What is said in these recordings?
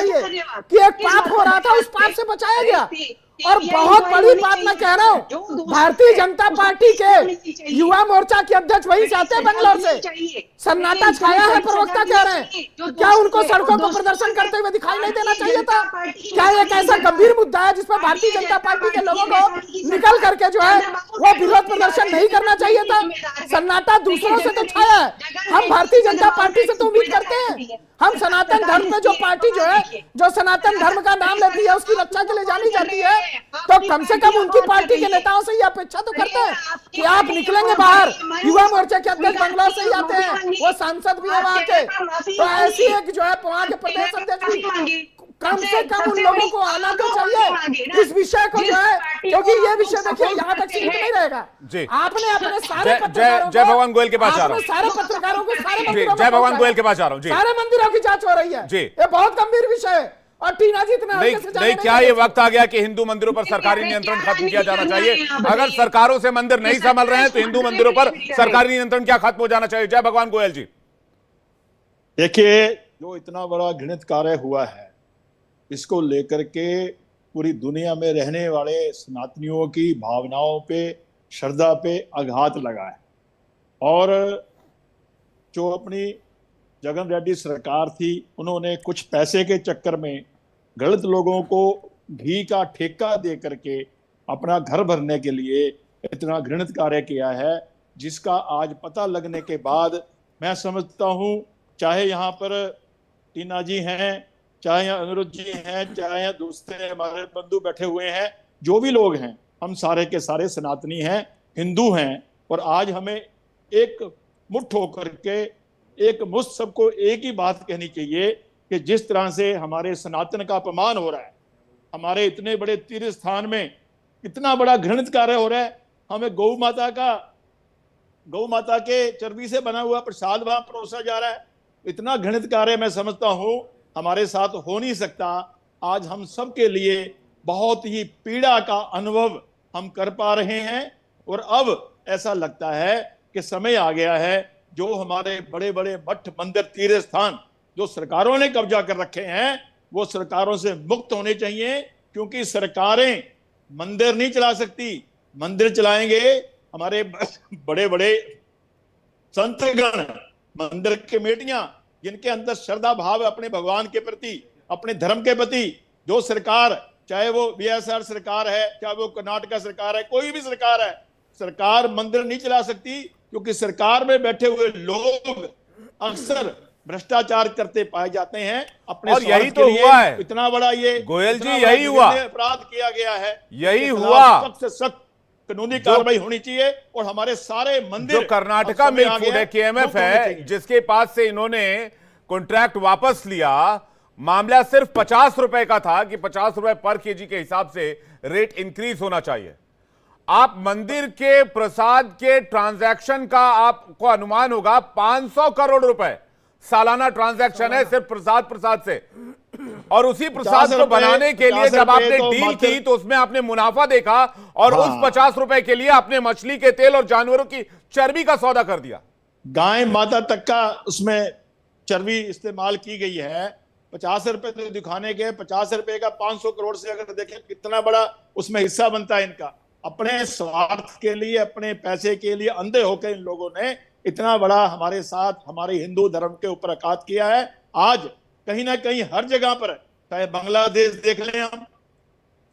चाहिए कि एक पाप हो रहा था, उस पाप से बचाया गया। और बहुत बड़ी बात मैं कह रहा हूं, भारतीय जनता पार्टी के युवा मोर्चा के अध्यक्ष वहीं से आते हैं, बेंगलोर से। सन्नाटा छाया है, प्रवक्ता कह रहे हैं। क्या उनको सड़कों पर प्रदर्शन करते हुए दिखाई नहीं देना चाहिए था? क्या एक ऐसा गंभीर मुद्दा है जिस पर भारतीय जनता पार्टी के लोगों को निकल करके जो है वो विरोध प्रदर्शन नहीं करना चाहिए था? सन्नाटा दूसरों से तो छाया है, हम भारतीय जनता पार्टी से तो उम्मीद करते हैं। हम सनातन धर्म पे जो पार्टी जो है, जो सनातन धर्म का नाम लेती है, उसकी रक्षा के लिए जानी जाती है, तो कम से कम उनकी पार्टी के नेताओं से ये अपेक्षा तो करते हैं कि आप निकलेंगे बाहर। युवा मोर्चा के अध्यक्ष बंगलौर से ही आते हैं, वो सांसद भी है वहां के, तो ऐसी एक जो है वहां के प्रदेश अध्यक्ष भी, कम से कम उन लोगों को आना तो चाहिए इस विषय को जो है, क्योंकि ये विषय देखिए यहाँ तक सीमित नहीं रहेगा। आपने अपने सारे पत्रकारों, जय भगवान गोयल के पास जा रहा हूँ, सारे पत्रकारों को सारे मंदिरों, जय भगवान गोयल के पास जा रहा हूँ, सारे मंदिरों की जांच हो रही है। ये बहुत गंभीर विषय है और टीना जी इतना नहीं, क्या ये वक्त आ गया कि हिंदू मंदिरों पर सरकारी नियंत्रण खत्म किया जाना चाहिए? अगर सरकारों से मंदिर नहीं संभल रहे हैं तो हिंदू मंदिरों पर सरकारी नियंत्रण क्या खत्म हो जाना चाहिए? जय भगवान गोयल जी। देखिए, जो इतना बड़ा घृणित कार्य हुआ है, इसको लेकर के पूरी दुनिया में रहने वाले सनातनियों की भावनाओं पे, श्रद्धा पे आघात लगा है। और जो अपनी जगन रेड्डी सरकार थी, उन्होंने कुछ पैसे के चक्कर में गलत लोगों को घी का ठेका दे करके अपना घर भरने के लिए इतना घृणित कार्य किया है, जिसका आज पता लगने के बाद मैं समझता हूं, चाहे यहाँ पर टीना जी हैं, चाहे यहाँ अनिरुद्ध जी हैं, चाहे यहाँ दूसरे हमारे बंधु बैठे हुए हैं, जो भी लोग हैं, हम सारे के सारे सनातनी हैं, हिंदू हैं। और आज हमें एक मुट्ठ होकर के, एक मुश्त सबको एक ही बात कहनी चाहिए कि जिस तरह से हमारे सनातन का अपमान हो रहा है, हमारे इतने बड़े तीर्थ स्थान में इतना बड़ा घृणित कार्य हो रहा है, हमें गौ माता के चर्बी से बना हुआ प्रसाद वहां परोसा जा रहा है, इतना घृणित कार्य मैं समझता हूं हमारे साथ हो नहीं सकता। आज हम सब के लिए बहुत ही पीड़ा का अनुभव हम कर पा रहे हैं और अब ऐसा लगता है कि समय आ गया है, जो हमारे बड़े बड़े मठ, मंदिर, तीर्थ स्थान जो सरकारों ने कब्जा कर रखे हैं, वो सरकारों से मुक्त होने चाहिए, क्योंकि सरकारें मंदिर नहीं चला सकती। मंदिर चलाएंगे हमारे बड़े बड़े संतगण, मंदिर कमेटियां, जिनके अंदर श्रद्धा भाव है अपने भगवान के प्रति, अपने धर्म के प्रति। जो सरकार, चाहे वो बीएसआर सरकार है, चाहे वो कर्नाटका सरकार है, कोई भी सरकार है, सरकार मंदिर नहीं चला सकती, क्योंकि सरकार में बैठे हुए लोग अक्सर भ्रष्टाचार करते पाए जाते हैं अपने। और यही तो हुआ है, इतना बड़ा ये गोयल जी, यही हुआ, अपराध किया गया है, यही हुआ। सख्त से सख्त कानूनी कार्रवाई होनी चाहिए और हमारे सारे मंदिर, जो कर्नाटका मिल्क फूड है, केएमएफ है, जिसके पास से इन्होंने कॉन्ट्रैक्ट वापस लिया, मामला सिर्फ 50 रुपए का था कि 50 रुपए पर केजी के हिसाब से रेट इंक्रीज होना चाहिए। आप मंदिर के प्रसाद के ट्रांजैक्शन का आपको अनुमान होगा 500 करोड़ रुपए सालाना ट्रांजैक्शन है सिर्फ प्रसाद से। और उसी प्रसाद को बनाने के लिए जब आपने डील की तो उसमें आपने मुनाफा देखा और उस 50 रुपए के लिए आपने मछली के तेल और जानवरों की चर्बी का सौदा कर दिया। गाय माता तक का उसमें चर्बी इस्तेमाल की गई है। 50 रुपए तो दिखाने के, 50 रुपए का 500 करोड़ से अगर देखें कितना बड़ा उसमें हिस्सा बनता है इनका। अपने स्वार्थ के लिए, अपने पैसे के लिए अंधे होकर इन लोगों ने इतना बड़ा हमारे साथ, हमारे हिंदू धर्म के ऊपर आघात किया है। आज कहीं ना कहीं हर जगह पर, चाहे बांग्लादेश देख लें, हम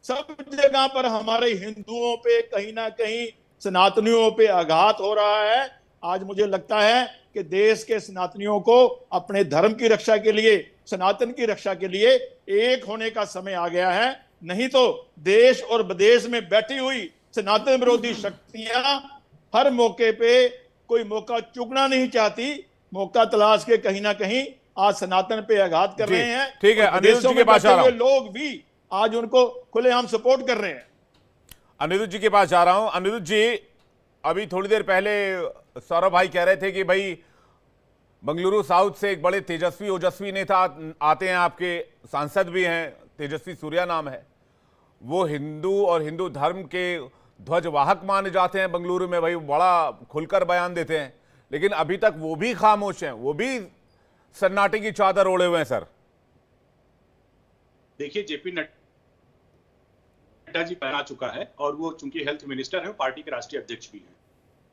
सब जगह पर हमारे हिंदुओं पे कहीं ना कहीं सनातनियों पे आघात हो रहा है। आज मुझे लगता है कि देश के सनातनियों को अपने धर्म की रक्षा के लिए, सनातन की रक्षा के लिए एक होने का समय आ गया है। नहीं तो देश और विदेश में बैठी हुई सनातन विरोधी शक्तियां हर मौके पे कोई मौका चूकना नहीं चाहती, मौका तलाश के कहीं ना कहीं आज सनातन पे आघात कर रहे हैं। ठीक है, अनिरुद्ध जी के पास आ रहा हूं। लोग भी आज उनको खुलेआम सपोर्ट कर रहे हैं। अनिरुद्ध जी के पास जा रहा हूं। अनिरुद्ध जी, अभी थोड़ी देर पहले सौरभ भाई कह रहे थे कि भाई बंगलुरु साउथ से एक बड़े तेजस्वी ओजस्वी नेता आते हैं, आपके सांसद भी हैं, तेजस्वी सूर्या नाम है, वो हिंदू और हिंदू धर्म के ध्वजवाहक माने जाते हैं बंगलुरु में, भाई बड़ा खुलकर बयान देते हैं, लेकिन अभी तक वो भी खामोश हैं, वो भी सन्नाटे की चादर ओढ़े हुए हैं। सर, देखिए जेपी नड्डा जी बना चुका है और वो चूंकि हेल्थ मिनिस्टर है, पार्टी के राष्ट्रीय अध्यक्ष भी हैं।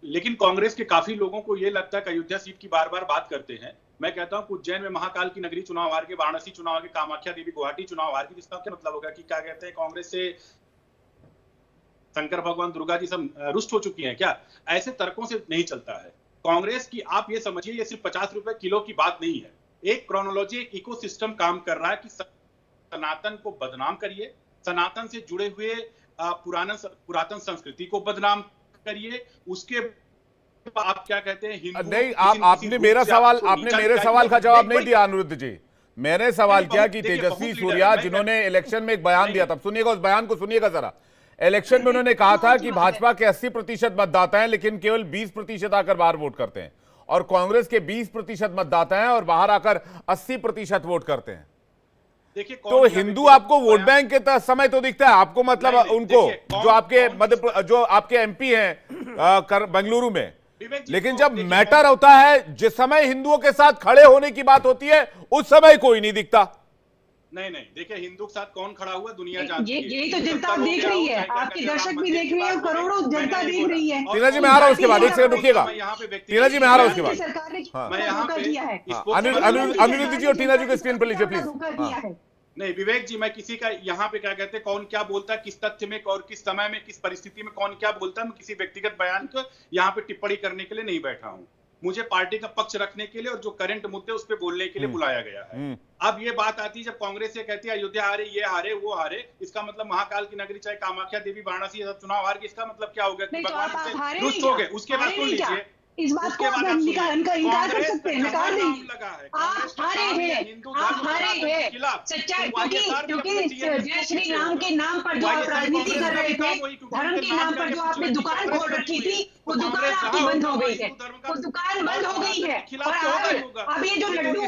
लेकिन कांग्रेस के काफी लोगों को ये लगता है कि अयोध्या सीट की बार बार बात करते हैं। मैं कहता हूं कि उज्जैन में महाकाल की नगरी चुनाव हार के, वाराणसी चुनाव हार के, कामाख्या देवी गुवाहाटी चुनाव हार के, जिसका क्या मतलब होगा कि क्या कहते हैं कांग्रेस से शंकर भगवान दुर्गा जी सब रुष्ट हो चुकी हैं क्या? ऐसे तर्कों से नहीं चलता है कांग्रेस की। आप ये समझिए ये सिर्फ 50 रुपए किलो की बात नहीं है। एक क्रोनोलॉजी, एक इकोसिस्टम काम कर रहा है कि सनातन को बदनाम करिए, सनातन से जुड़े हुए पुरातन संस्कृति को बदनाम करिए, उसके आप क्या कहते हैं हिंदू नहीं, आपने मेरे सवाल का जवाब नहीं दिया अनिरुद्ध जी। मैंने सवाल किया कि तेजस्वी सूर्या जिन्होंने इलेक्शन में एक बयान दिया था, सुनिएगा उस बयान को, सुनिएगा जरा। इलेक्शन में उन्होंने कहा था कि भाजपा के 80% मतदाता हैं लेकिन केवल 20% आकर बाहर वोट करते हैं, और कांग्रेस के 20% मतदाता हैं और बाहर आकर 80% वोट करते हैं। तो हिंदू आपको वोट बैंक के समय तो दिखता है आपको, मतलब उनको जो आपके एमपी हैं बेंगलुरु में, लेकिन जब मैटर होता है, जिस समय हिंदुओं के साथ खड़े होने की बात होती है, उस समय कोई नहीं दिखता। नहीं, देखिए हिंदू के साथ कौन खड़ा हुआ दुनिया जानती है। यही तो जनता देख रही है, आपके दर्शक भी देख रहे हैं, करोड़ों जनता देख रही है। टीना जी मैं आ रहा हूँ उसके बाद, एक सेकंड रुकिएगा। टीना जी मैं आ रहा हूँ उसके बाद। सरकार ने अनिरुद्ध जी और टीना जी को स्क्रीन पर लीजिए प्लीज। नहीं विवेक जी, मैं किसी का यहाँ पे क्या कहते हैं कौन क्या बोलता है, किस तथ्य में और किस समय में, किस परिस्थिति में कौन क्या बोलता है, मैं किसी व्यक्तिगत बयान को यहाँ पे टिप्पणी करने के लिए नहीं बैठा हूँ। मुझे पार्टी का पक्ष रखने के लिए और जो करंट मुद्दे उस पर बोलने के लिए बुलाया गया है। अब ये बात आती है जब कांग्रेस ये कहती है अयोध्या हारे, ये हारे, वो हारे, इसका मतलब महाकाल की नगरी चाहे कामाख्या देवी वाराणसी चुनाव हार के, इसका मतलब क्या हो गया कि भगवान से रुष्ट हो गए। उसके बाद सुन लीजिए, इस बात को आप इनकार कर सकते हैं, नकार नहीं। आप हारे हैं, आप हारे हैं, सच्चाई, क्योंकि जय श्री राम के नाम पर जो आप राजनीति कर रहे थे, धर्म के नाम पर जो आपने दुकान खोल रखी थी, वो दुकान आपकी बंद हो गई है, वो दुकान बंद हो गई है। और अब ये जो लड्डू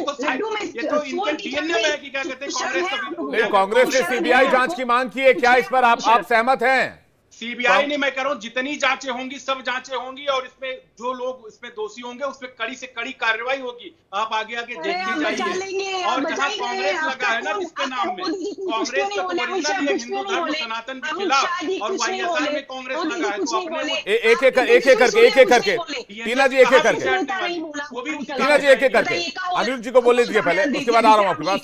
में कांग्रेस ने सीबीआई जांच की मांग की है, क्या इस पर आप सहमत हैं? सीबीआई ने, मैं कह रहा हूं जितनी जांचें होंगी सब जांचें होंगी और इसमें जो लोग इसमें दोषी होंगे उसमें कड़ी से कड़ी कार्रवाई होगी। आप आगे देखते जाइए। और जहां कांग्रेस लगा है ना जिसके नाम में, कांग्रेस हिंदू धर्म सनातन के खिलाफ, और वाईएसआर में कांग्रेस लगा है, तो अपने एक एक करके टीना जी एक एक करके अनिरुद्ध जी को बोल लीजिए पहले, उसके बाद आ रहा हूं आपके पास।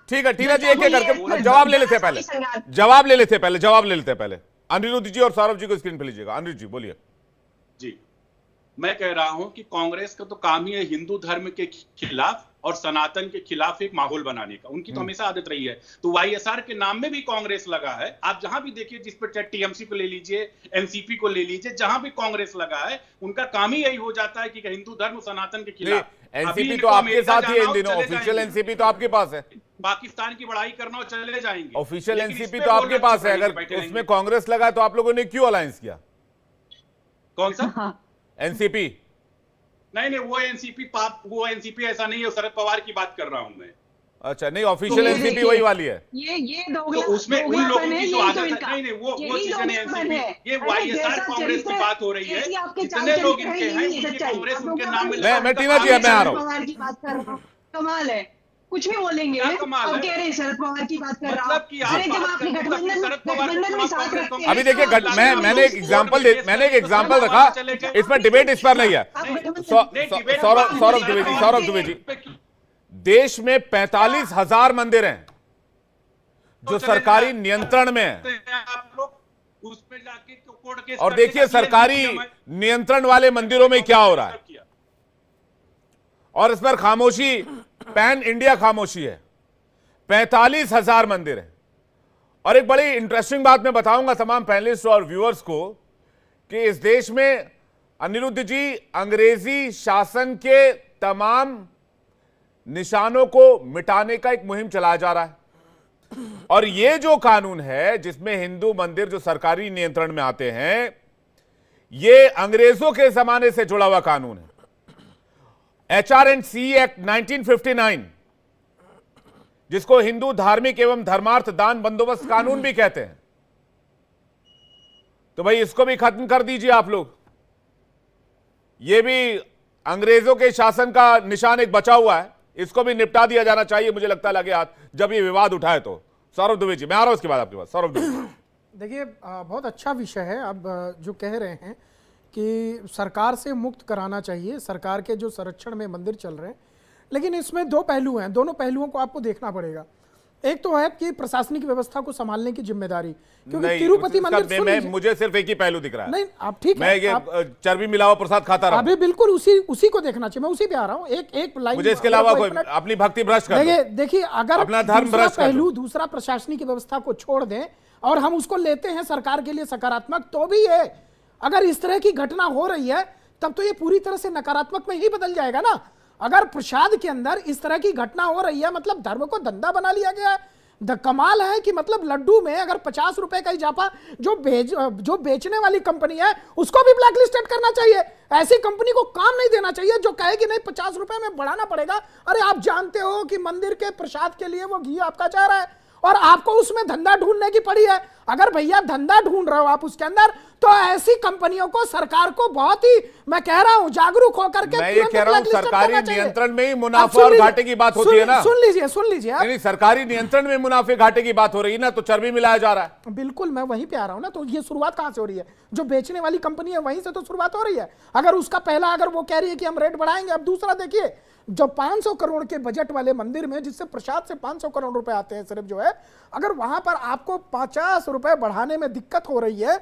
ठीक है टीना जी, एक एक करके जवाब ले लेते पहले अनिरुद्ध जी और सौरभ जी को स्क्रीन पे लीजिएगा। अनिरुद्ध जी बोलिए। जी मैं कह रहा हूं कि कांग्रेस का तो काम ही है हिंदू धर्म के खिलाफ और सनातन के खिलाफ एक माहौल बनाने का, उनकी तो हमेशा आदत रही है। तो वाईएसआर के नाम में भी कांग्रेस लगा है। आप जहां भी देखिए, जिस पर टीएमसी को ले लीजिए, एनसीपी को ले लीजिए, जहां भी कांग्रेस लगा है उनका काम ही यही हो जाता है कि हिंदू धर्म सनातन के खिलाफ। एनसीपी तो आपके साथ ही है इन दिनों, ऑफिशियल एनसीपी तो आपके पास है। पाकिस्तान की बड़ाई करना और चले जाएंगे। ऑफिशियल एनसीपी तो आपके पास है, अगर उसमें कांग्रेस लगा तो आप लोगों ने क्यों अलायंस किया? कौन सा एनसीपी? नहीं, वो एनसीपी ऐसा नहीं है, शरद पवार की बात कर रहा हूं मैं। अच्छा, नहीं ऑफिशियल एनसीपी वही वाली है। ये तो उसमें उन लोगों की जो आदत है, नहीं वो चीजें नहीं एनसीपी, ये वाईएसआर कांग्रेस की बात हो रही है। जितने लोग इनके हैं उनकी कांग्रेस उनके नाम में। मैं टीना जी मैं आ रहा हूँ। कमाल है, कुछ भी बोलेंगे अब कह रहे हैं शरद पवार की बात कर रहा हूं। जब आपने गठबंधन में साथ रखते हैं। अभी देखिए, मैंने एक एग्जांपल रखा, इसमें डिबेट इस पर नहीं है। सौरभ दुबे जी, देश में 45,000 मंदिर हैं जो सरकारी नियंत्रण में है, और देखिए सरकारी नियंत्रण वाले मंदिरों में क्या हो रहा है, और इस पर खामोशी, पैन इंडिया खामोशी है। 45,000 मंदिर हैं। और एक बड़ी इंटरेस्टिंग बात मैं बताऊंगा तमाम पैनलिस्ट और व्यूअर्स को कि इस देश में अनिरुद्ध जी अंग्रेजी शासन के तमाम निशानों को मिटाने का एक मुहिम चलाया जा रहा है। और ये जो कानून है जिसमें हिंदू मंदिर जो सरकारी नियंत्रण में आते हैं, ये अंग्रेजों के जमाने से जुड़ा हुआ कानून है। HRC एक्ट 1959, जिसको हिंदू धार्मिक एवं धर्मार्थ दान बंदोबस्त कानून भी कहते हैं। तो भाई इसको भी खत्म कर दीजिए आप लोग। ये भी अंग्रेजों के शासन का निशान एक बचा हुआ है, इसको भी निपटा दिया जाना चाहिए, मुझे लगता है लगे हाथ, जब ये विवाद उठाए तो। सौरभ दुबे जी, मैं आ रहा हूं उसके बाद आपके पास। सौरभ दुबे, देखिए बहुत अच्छा विषय है। अब जो कह रहे हैं कि सरकार से मुक्त कराना चाहिए, सरकार के जो संरक्षण में मंदिर चल रहे हैं, लेकिन इसमें दो पहलू हैं, दोनों पहलुओं को आपको देखना पड़ेगा। एक तो है कि प्रशासनिक व्यवस्था को संभालने की जिम्मेदारी, क्योंकि तिरुपति मंदिर मुझे सिर्फ एक ही पहलू दिख रहा है। नहीं, आप ठीक मैं ये चर्बी मिला हुआ प्रसाद खाता रहा। अभी बिल्कुल उसी को देखना चाहिए, मैं उसी पे आ रहा हूं। एक लाइन, मुझे इसके अलावा कोई अपनी भक्ति भ्रष्ट कर दो। देखिए अगर अपना धर्म भ्रष्ट कर दो, दूसरा प्रशासनिक व्यवस्था को छोड़ दें और हम उसको लेते हैं सरकार के लिए सकारात्मक, तो भी है। अगर इस तरह की घटना हो रही है तब तो ये पूरी तरह से नकारात्मक में ही बदल जाएगा ना। अगर प्रसाद के अंदर इस तरह की घटना हो रही है, मतलब धर्म को धंधा बना लिया गया है। कमाल है कि मतलब लड्डू में अगर 50 रुपए का इजाफा जो बेचने वाली कंपनी है उसको भी ब्लैक लिस्टेड करना चाहिए। ऐसी कंपनी को काम नहीं देना चाहिए जो कहे कि नहीं 50 रुपए में बढ़ाना पड़ेगा। अरे आप जानते हो कि मंदिर के प्रसाद के लिए वो घी आपका जा रहा है और आपको उसमें धंधा ढूंढने की पड़ी है। अगर भैया धंधा ढूंढ रहे हो आप उसके अंदर, तो ऐसी कंपनियों को सरकार को बहुत ही, मैं कह रहा हूं, जागरूक होकर के, मैं ये कह रहा हूं सरकारी नियंत्रण में ही मुनाफा और घाटे की बात होती है ना। सुन लीजिए नहीं, सरकारी नियंत्रण में मुनाफे घाटे की बात हो रही है ना, तो चर्बी मिलाया जा रहा है। बिल्कुल, मैं वहीं पे आ रहा हूं ना। तो ये शुरुआत कहां से हो रही है? जो बेचने वाली कंपनी है वहीं से तो शुरुआत हो रही है। अगर उसका पहला, अगर वो कह रही है कि हम रेट बढ़ाएंगे, अब दूसरा देखिए, जो 500 करोड़ के बजट वाले मंदिर में, जिससे प्रसाद से 500 करोड़ रुपए आते हैं सिर्फ जो है, अगर वहां पर आपको 50 रुपए बढ़ाने में दिक्कत हो रही है,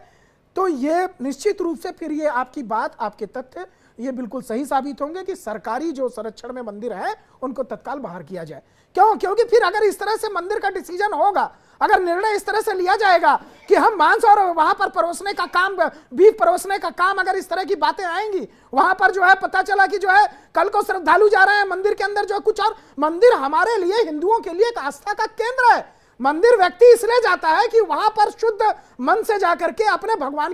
तो ये निश्चित रूप से फिर ये आपकी बात, आपके तथ्य ये बिल्कुल सही साबित होंगे कि सरकारी जो संरक्षण में मंदिर है उनको तत्काल बाहर किया जाए। क्यों? क्योंकि फिर अगर इस तरह से मंदिर का डिसीजन होगा, अगर निर्णय इस तरह से लिया जाएगा कि हम मांस और वहां पर परोसने का काम, बीफ परोसने का काम, अगर इस तरह की बातें आएंगी, वहां पर जो है पता चला कि जो है कल को श्रद्धालु जा रहे हैं मंदिर के अंदर, जो कुछ और, मंदिर हमारे लिए, हिंदुओं के लिए एक आस्था का केंद्र है। मंदिर व्यक्ति इसलिए जाता है कि वहां पर शुद्ध मन से जाकर के अपने भगवान